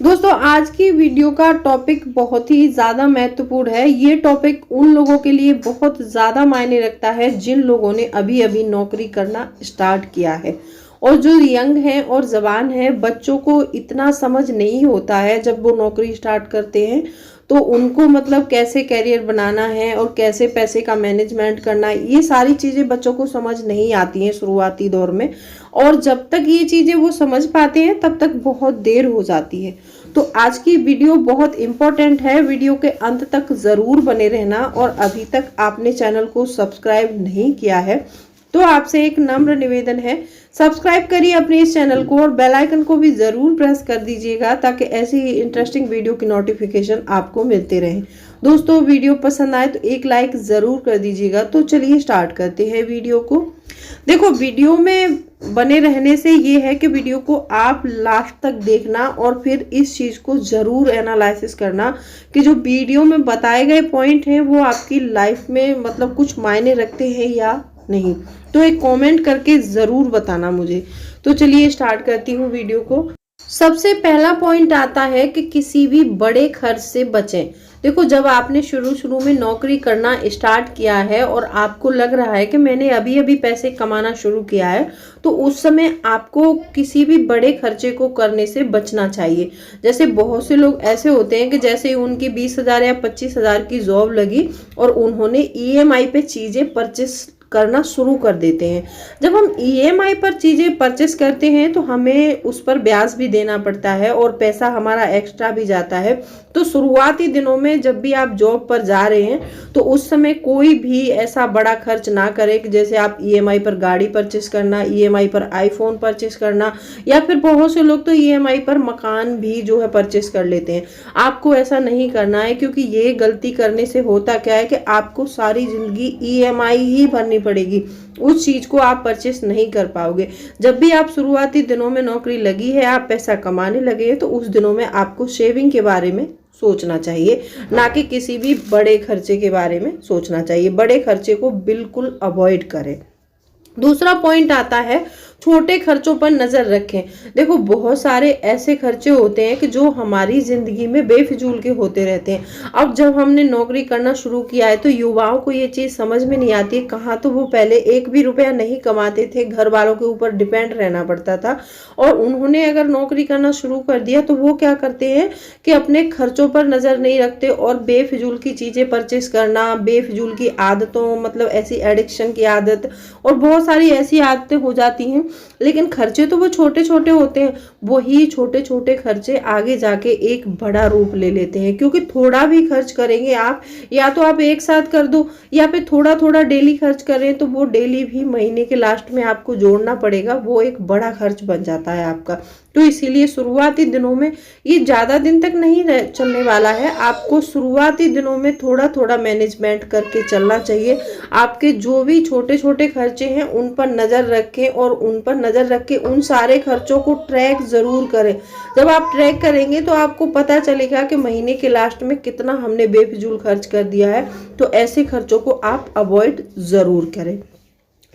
दोस्तों आज की वीडियो का टॉपिक बहुत ही ज़्यादा महत्वपूर्ण है। ये टॉपिक उन लोगों के लिए बहुत ज़्यादा मायने रखता है जिन लोगों ने अभी अभी नौकरी करना स्टार्ट किया है। और जो यंग हैं और जवान हैं, बच्चों को इतना समझ नहीं होता है जब वो नौकरी स्टार्ट करते हैं, तो उनको मतलब कैसे करियर बनाना है और कैसे पैसे का मैनेजमेंट करना है, ये सारी चीज़ें बच्चों को समझ नहीं आती हैं शुरुआती दौर में। और जब तक ये चीज़ें वो समझ पाते हैं तब तक बहुत देर हो जाती है। तो आज की वीडियो बहुत इंपॉर्टेंट है, वीडियो के अंत तक ज़रूर बने रहना। और अभी तक आपने चैनल को सब्सक्राइब नहीं किया है तो आपसे एक नम्र निवेदन है, सब्सक्राइब करिए अपने इस चैनल को और बेल आइकन को भी ज़रूर प्रेस कर दीजिएगा ताकि ऐसी ही इंटरेस्टिंग वीडियो की नोटिफिकेशन आपको मिलते रहे। दोस्तों वीडियो पसंद आए तो एक लाइक ज़रूर कर दीजिएगा। तो चलिए स्टार्ट करते हैं वीडियो को। देखो, वीडियो में बने रहने से ये है कि वीडियो को आप लास्ट तक देखना और फिर इस चीज़ को ज़रूर एनालिसिस करना कि जो वीडियो में बताए गए पॉइंट हैं वो आपकी लाइफ में मतलब कुछ मायने रखते हैं या नहीं। तो एक कमेंट करके ज़रूर बताना मुझे। तो चलिए स्टार्ट करती हूँ वीडियो को। सबसे पहला पॉइंट आता है कि किसी भी बड़े खर्च से बचें। देखो, जब आपने शुरू में नौकरी करना स्टार्ट किया है और आपको लग रहा है कि मैंने अभी अभी पैसे कमाना शुरू किया है, तो उस समय आपको किसी भी बड़े खर्चे को करने से बचना चाहिए। जैसे बहुत से लोग ऐसे होते हैं कि जैसे उनकी 20,000 या 25,000 की जॉब लगी और उन्होंने ईएमआई पे चीज़ें परचेस करना शुरू कर देते हैं। जब हम ईएमआई पर चीज़ें परचेस करते हैं तो हमें उस पर ब्याज भी देना पड़ता है और पैसा हमारा एक्स्ट्रा भी जाता है। तो शुरुआती दिनों में जब भी आप जॉब पर जा रहे हैं तो उस समय कोई भी ऐसा बड़ा खर्च ना करें कि जैसे आप ईएमआई पर गाड़ी परचेस करना, ईएमआई पर आईफोन परचेस करना, या फिर बहुत से लोग तो ईएमआई पर मकान भी जो है परचेस कर लेते हैं। आपको ऐसा नहीं करना है, क्योंकि ये गलती करने से होता क्या है कि आपको सारी जिंदगी ईएमआई ही भरनी पड़ेगी, उस चीज को आप परचेस नहीं कर पाओगे। जब भी आप शुरुआती दिनों में नौकरी लगी है, आप पैसा कमाने लगे हैं, तो उस दिनों में आपको सेविंग के बारे में सोचना चाहिए, ना कि किसी भी बड़े खर्चे के बारे में सोचना चाहिए। बड़े खर्चे को बिल्कुल अवॉइड करें। दूसरा पॉइंट आता है, छोटे खर्चों पर नजर रखें। देखो, बहुत सारे ऐसे खर्चे होते हैं कि जो हमारी जिंदगी में बेफिजूल के होते रहते हैं। अब जब हमने नौकरी करना शुरू किया है तो युवाओं को ये चीज समझ में नहीं आती है। कहाँ तो वो पहले एक भी रुपया नहीं कमाते थे, घर वालों के ऊपर डिपेंड रहना पड़ता था, और उन्होंने अगर नौकरी करना शुरू कर दिया तो वो क्या करते हैं कि अपने खर्चों पर नजर नहीं रखते और बेफिजूल की चीजें परचेस करना, बेफिजूल की आदतों मतलब ऐसी एडिक्शन की आदत और बहुत सारी ऐसी आदतें हो जाती हैं। लेकिन खर्चे तो वो छोटे छोटे होते हैं, वही छोटे छोटे खर्चे आगे जाके एक बड़ा रूप ले लेते हैं। क्योंकि थोड़ा भी खर्च करेंगे आप, या तो आप एक साथ कर दो या फिर थोड़ा थोड़ा डेली खर्च करें, तो वो डेली भी महीने के लास्ट में आपको जोड़ना पड़ेगा, वो एक बड़ा खर्च बन जाता है आपका। तो इसीलिए शुरुआती दिनों में, ये ज़्यादा दिन तक नहीं चलने वाला है, आपको शुरुआती दिनों में थोड़ा थोड़ा मैनेजमेंट करके चलना चाहिए। आपके जो भी छोटे छोटे खर्चे हैं उन पर नज़र रखें और उन पर नज़र रख के उन सारे खर्चों को ट्रैक ज़रूर करें। जब आप ट्रैक करेंगे तो आपको पता चलेगा कि महीने के लास्ट में कितना हमने बेफिजूल खर्च कर दिया है। तो ऐसे खर्चों को आप अवॉइड ज़रूर करें।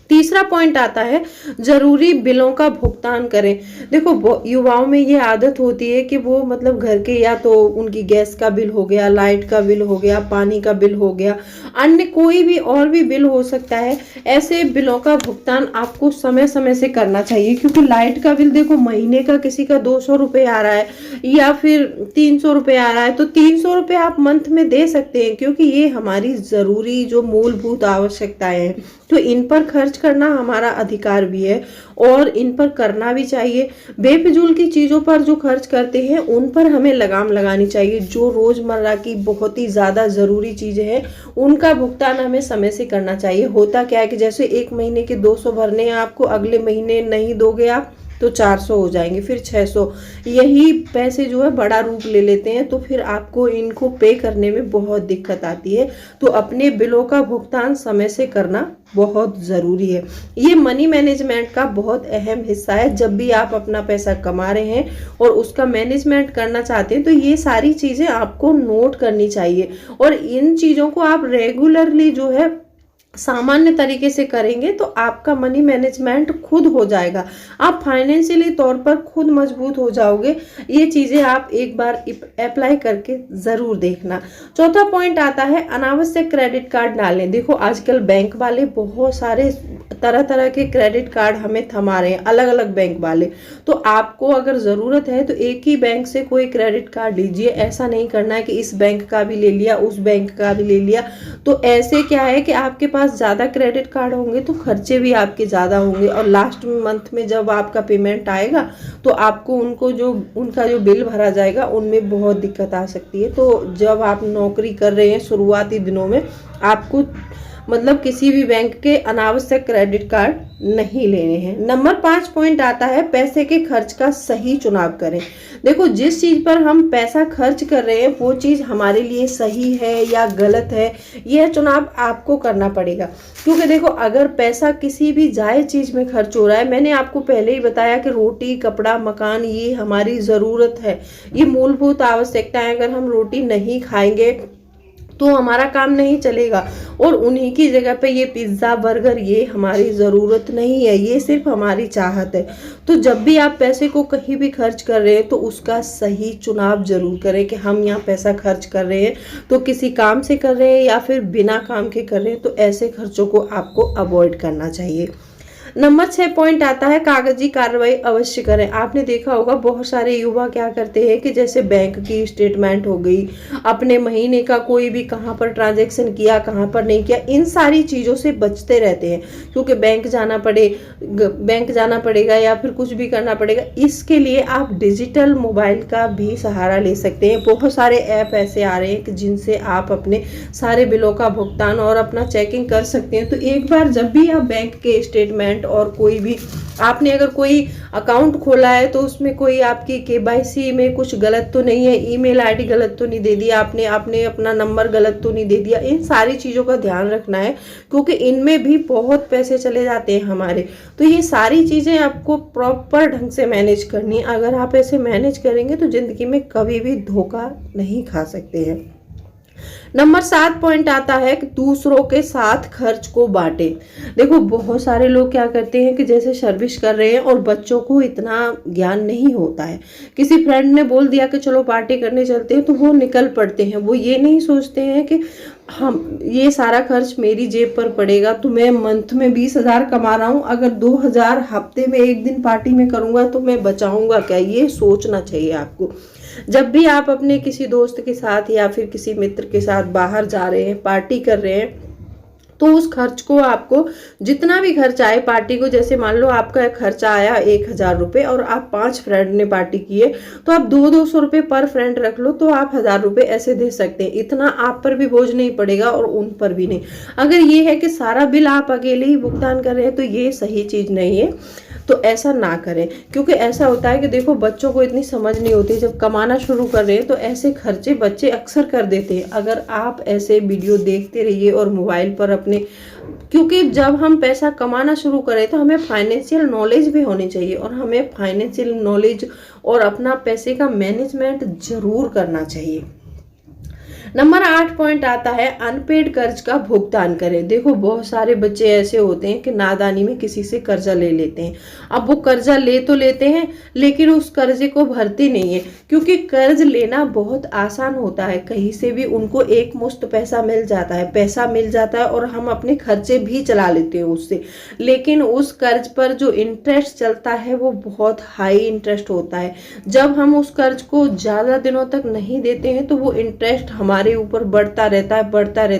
तीसरा पॉइंट आता है, जरूरी बिलों का भुगतान करें। देखो, युवाओं में ये आदत होती है कि वो मतलब घर के, या तो उनकी गैस का बिल हो गया, लाइट का बिल हो गया, पानी का बिल हो गया, अन्य कोई भी और भी बिल हो सकता है, ऐसे बिलों का भुगतान आपको समय समय से करना चाहिए। क्योंकि लाइट का बिल देखो, महीने का किसी का 200 रुपये आ रहा है या फिर 300 रुपये आ रहा है, तो 300 रुपये आप मंथ में दे सकते हैं, क्योंकि ये हमारी ज़रूरी जो मूलभूत आवश्यकताएं हैं, तो इन पर खर्च करना हमारा अधिकार भी है और इन पर करना भी चाहिए। बेफिजूल की चीज़ों पर जो खर्च करते हैं उन पर हमें लगाम लगानी चाहिए। जो रोज़मर्रा की बहुत ही ज़्यादा ज़रूरी चीज़ें हैं उनका भुगतान हमें समय से करना चाहिए। होता क्या है कि जैसे एक महीने के 200 भरने हैं आपको, अगले महीने नहीं दोगे आप तो 400 हो जाएंगे, फिर 600, यही पैसे जो है बड़ा रूप ले लेते हैं। तो फिर आपको इनको पे करने में बहुत दिक्कत आती है। तो अपने बिलों का भुगतान समय से करना बहुत ज़रूरी है। ये मनी मैनेजमेंट का बहुत अहम हिस्सा है। जब भी आप अपना पैसा कमा रहे हैं और उसका मैनेजमेंट करना चाहते हैं तो ये सारी चीज़ें आपको नोट करनी चाहिए और इन चीज़ों को आप रेगुलरली जो है सामान्य तरीके से करेंगे तो आपका मनी मैनेजमेंट खुद हो जाएगा, आप फाइनेंशियली तौर पर खुद मजबूत हो जाओगे। ये चीज़ें आप एक बार अप्लाई करके ज़रूर देखना। चौथा पॉइंट आता है अनावश्यक क्रेडिट कार्ड ना लें। देखो आजकल बैंक वाले बहुत सारे तरह तरह के क्रेडिट कार्ड हमें थमा रहे हैं, अलग अलग बैंक वाले। तो आपको अगर ज़रूरत है तो एक ही बैंक से कोई क्रेडिट कार्ड लीजिए। ऐसा नहीं करना है कि इस बैंक का भी ले लिया, उस बैंक का भी ले लिया। तो ऐसे क्या है कि आपके पास ज़्यादा क्रेडिट कार्ड होंगे तो खर्चे भी आपके ज़्यादा होंगे, और लास्ट मंथ में जब आपका पेमेंट आएगा तो आपको उनका जो बिल भरा जाएगा उनमें बहुत दिक्कत आ सकती है। तो जब आप नौकरी कर रहे हैं शुरुआती दिनों में, आपको मतलब किसी भी बैंक के अनावश्यक क्रेडिट कार्ड नहीं लेने हैं। नंबर 5 पॉइंट आता है पैसे के खर्च का सही चुनाव करें। देखो जिस चीज़ पर हम पैसा खर्च कर रहे हैं वो चीज़ हमारे लिए सही है या गलत है, यह चुनाव आपको करना पड़ेगा। क्योंकि देखो अगर पैसा किसी भी जायज़ चीज़ में खर्च हो रहा है, मैंने आपको पहले ही बताया कि रोटी कपड़ा मकान ये हमारी ज़रूरत है, ये मूलभूत आवश्यकताएं। अगर हम रोटी नहीं खाएंगे तो हमारा काम नहीं चलेगा, और उन्हीं की जगह पे ये पिज़्ज़ा बर्गर ये हमारी ज़रूरत नहीं है, ये सिर्फ हमारी चाहत है। तो जब भी आप पैसे को कहीं भी खर्च कर रहे हैं तो उसका सही चुनाव जरूर करें कि हम यहाँ पैसा खर्च कर रहे हैं तो किसी काम से कर रहे हैं या फिर बिना काम के कर रहे हैं। तो ऐसे खर्चों को आपको अवॉइड करना चाहिए। नंबर 6 पॉइंट आता है कागजी कार्रवाई अवश्य करें। आपने देखा होगा बहुत सारे युवा क्या करते हैं कि जैसे बैंक की स्टेटमेंट हो गई, अपने महीने का कोई भी कहाँ पर ट्रांजैक्शन किया कहाँ पर नहीं किया, इन सारी चीज़ों से बचते रहते हैं। क्योंकि बैंक जाना पड़ेगा या फिर कुछ भी करना पड़ेगा। इसके लिए आप डिजिटल मोबाइल का भी सहारा ले सकते हैं। बहुत सारे ऐप ऐसे आ रहे हैं कि जिनसे आप अपने सारे बिलों का भुगतान और अपना चेकिंग कर सकते हैं। तो एक बार जब भी आप बैंक के स्टेटमेंट और कोई भी आपने अगर कोई अकाउंट खोला है तो उसमें कोई आपकी केवाईसी में कुछ गलत तो नहीं है, ईमेल आईडी गलत तो नहीं दे दिया आपने अपना नंबर गलत तो नहीं दे दिया, इन सारी चीज़ों का ध्यान रखना है। क्योंकि इनमें भी बहुत पैसे चले जाते हैं हमारे। तो ये सारी चीज़ें आपको प्रॉपर ढंग से मैनेज करनी है। अगर आप ऐसे मैनेज करेंगे तो ज़िंदगी में कभी भी धोखा नहीं खा सकते हैं। नंबर 7 पॉइंट आता है कि दूसरों के साथ खर्च को बांटे। देखो बहुत सारे लोग क्या करते हैं कि जैसे सर्विस कर रहे हैं और बच्चों को इतना ज्ञान नहीं होता है, किसी फ्रेंड ने बोल दिया कि चलो पार्टी करने चलते हैं तो वो निकल पड़ते हैं। वो ये नहीं सोचते हैं कि हम ये सारा खर्च मेरी जेब पर पड़ेगा। तो मैं मंथ में 20,000 कमा रहा हूँ, अगर 2,000 हफ्ते में एक दिन पार्टी में करूँगा तो मैं बचाऊंगा क्या, ये सोचना चाहिए आपको। जब भी आप अपने किसी दोस्त के साथ या फिर किसी मित्र के साथ बाहर जा रहे हैं, पार्टी कर रहे हैं, तो उस खर्च को आपको जितना भी खर्च आए पार्टी को, जैसे मान लो आपका खर्चा आया 1,000 रुपये और आप 5 फ्रेंड ने पार्टी की है तो आप 200 रुपये पर फ्रेंड रख लो, तो आप 1,000 रुपये ऐसे दे सकते हैं। इतना आप पर भी बोझ नहीं पड़ेगा और उन पर भी नहीं। अगर ये है कि सारा बिल आप अकेले ही भुगतान कर रहे हैं तो ये सही चीज़ नहीं है। तो ऐसा ना करें, क्योंकि ऐसा होता है कि देखो बच्चों को इतनी समझ नहीं होती, जब कमाना शुरू कर रहे हैं तो ऐसे खर्चे बच्चे अक्सर कर देते हैं। अगर आप ऐसे वीडियो देखते रहिए और मोबाइल पर अपने, क्योंकि जब हम पैसा कमाना शुरू करें तो हमें फाइनेंशियल नॉलेज भी होनी चाहिए, और हमें फाइनेंशियल नॉलेज और अपना पैसे का मैनेजमेंट जरूर करना चाहिए। नंबर 8 पॉइंट आता है अनपेड कर्ज का भुगतान करें। देखो बहुत सारे बच्चे ऐसे होते हैं कि नादानी में किसी से कर्जा ले लेते हैं। अब वो कर्जा ले तो लेते हैं लेकिन उस कर्जे को भरते नहीं है, क्योंकि कर्ज लेना बहुत आसान होता है। कहीं से भी उनको एक मुश्त पैसा मिल जाता है और हम अपने खर्चे भी चला लेते हैं उससे। लेकिन उस कर्ज पर जो इंटरेस्ट चलता है वो बहुत हाई इंटरेस्ट होता है। जब हम उस कर्ज को ज़्यादा दिनों तक नहीं देते हैं तो वो इंटरेस्ट हमारे ऊपर बढ़ता रहता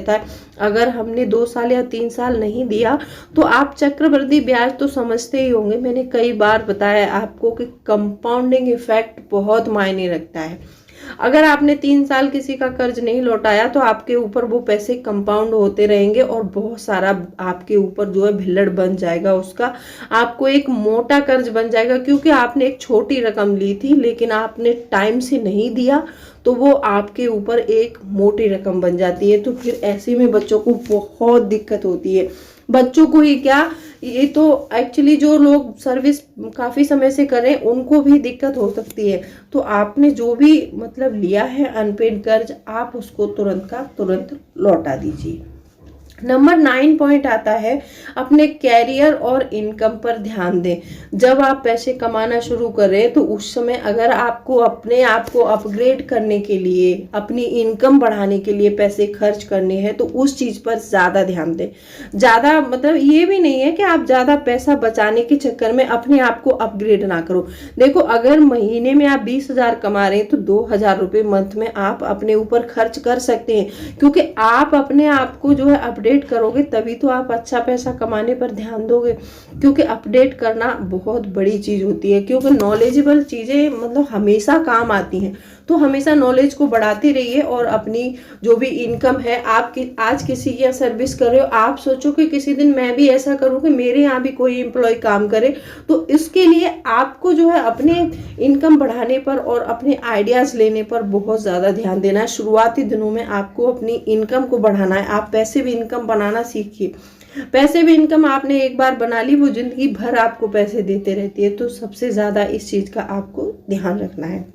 है। अगर हमने 2 साल या 3 साल नहीं दिया तो आप चक्रवृद्धि ब्याज तो समझते ही होंगे, मैंने कई बार बताया आपको कि कंपाउंडिंग इफेक्ट बहुत मायने रखता है। अगर आपने 3 साल किसी का कर्ज नहीं लौटाया तो आपके ऊपर वो पैसे कंपाउंड होते रहेंगे और बहुत सारा आपके ऊपर जो है भिल्लड़ बन जाएगा, उसका आपको एक मोटा कर्ज बन जाएगा। क्योंकि आपने एक छोटी रकम ली थी लेकिन आपने टाइम से नहीं दिया तो वो आपके ऊपर एक मोटी रकम बन जाती है। तो फिर ऐसे में बच्चों को बहुत दिक्कत होती है। बच्चों को ही क्या, ये तो एक्चुअली जो लोग सर्विस काफ़ी समय से करें उनको भी दिक्कत हो सकती है। तो आपने जो भी मतलब लिया है अनपेड कर्ज, आप उसको तुरंत का तुरंत लौटा दीजिए। नंबर 9 पॉइंट आता है, अपने कैरियर और इनकम पर ध्यान दें। जब आप पैसे कमाना शुरू करें तो उस समय अगर आपको अपने आप को अपग्रेड करने के लिए, अपनी इनकम बढ़ाने के लिए पैसे खर्च करने हैं तो उस चीज़ पर ज़्यादा ध्यान दें। ज़्यादा मतलब ये भी नहीं है कि आप ज़्यादा पैसा बचाने के चक्कर में अपने आप को अपग्रेड ना करो। देखो, अगर महीने में आप 20,000 कमा रहे हैं तो 2,000 रुपये मंथ में आप अपने ऊपर खर्च कर सकते हैं, क्योंकि आप अपने आप को जो है अपडेट करोगे तभी तो आप अच्छा पैसा कमाने पर ध्यान दोगे। क्योंकि अपडेट करना बहुत बड़ी चीज होती है, क्योंकि नॉलेजेबल चीजें मतलब हमेशा काम आती हैं। तो हमेशा नॉलेज को बढ़ाते रहिए और अपनी जो भी इनकम है, आप आज किसी की सर्विस कर रहे हो, आप सोचो कि किसी दिन मैं भी ऐसा करूं कि मेरे यहाँ भी कोई एम्प्लॉय काम करे। तो इसके लिए आपको जो है अपने इनकम बढ़ाने पर और अपने आइडियाज लेने पर बहुत ज़्यादा ध्यान देना है। शुरुआती दिनों में आपको अपनी इनकम को बढ़ाना है। आप पैसे भी इनकम बनाना सीखिए। पैसे भी इनकम आपने एक बार बना ली, वो जिंदगी भर आपको पैसे देते रहती है। तो सबसे ज़्यादा इस चीज़ का आपको ध्यान रखना है।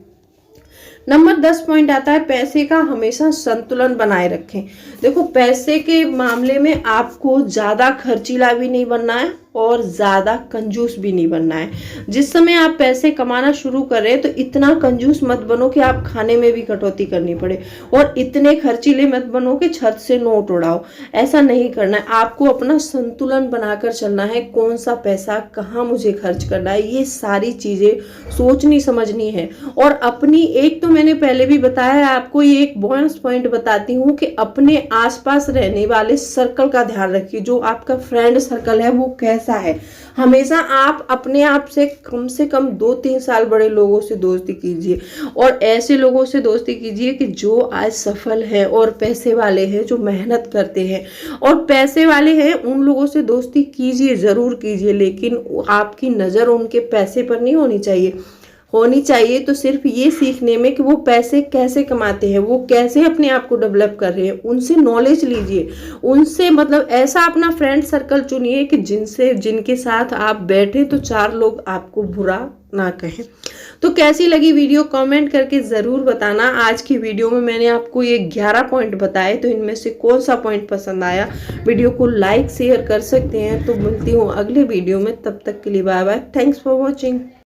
नंबर 10 पॉइंट आता है, पैसे का हमेशा संतुलन बनाए रखें। देखो, पैसे के मामले में आपको ज़्यादा खर्चीला भी नहीं बनना है और ज़्यादा कंजूस भी नहीं बनना है। जिस समय आप पैसे कमाना शुरू करें तो इतना कंजूस मत बनो कि आप खाने में भी कटौती करनी पड़े, और इतने खर्चीले मत बनो कि छत से नोट उड़ाओ। ऐसा नहीं करना है। आपको अपना संतुलन बनाकर चलना है। कौन सा पैसा कहाँ मुझे खर्च करना है, ये सारी चीज़ें सोचनी समझनी है। और अपनी एक तो मैंने पहले भी बताया है आपको, ये एक बोनस पॉइंट बताती हूँ कि अपने आसपास रहने वाले सर्कल का ध्यान रखिए। जो आपका फ्रेंड सर्कल है वो कैसा है। हमेशा आप अपने आप से कम 2-3 साल बड़े लोगों से दोस्ती कीजिए, और ऐसे लोगों से दोस्ती कीजिए कि जो आज सफल है और पैसे वाले हैं, जो मेहनत करते हैं और पैसे वाले हैं। उन लोगों से दोस्ती कीजिए, जरूर कीजिए, लेकिन आपकी नज़र उनके पैसे पर नहीं होनी चाहिए तो सिर्फ ये सीखने में कि वो पैसे कैसे कमाते हैं, वो कैसे अपने आप को डेवलप कर रहे हैं। उनसे नॉलेज लीजिए, उनसे मतलब ऐसा अपना फ्रेंड सर्कल चुनिए कि जिनके साथ आप बैठे तो 4 लोग आपको बुरा ना कहें। तो कैसी लगी वीडियो कमेंट करके ज़रूर बताना। आज की वीडियो में मैंने आपको ये 11 पॉइंट बताए, तो इनमें से कौन सा पॉइंट पसंद आया। वीडियो को लाइक शेयर कर सकते हैं। तो मिलती हूँ अगले वीडियो में, तब तक के लिए bye bye. Thanks for watching.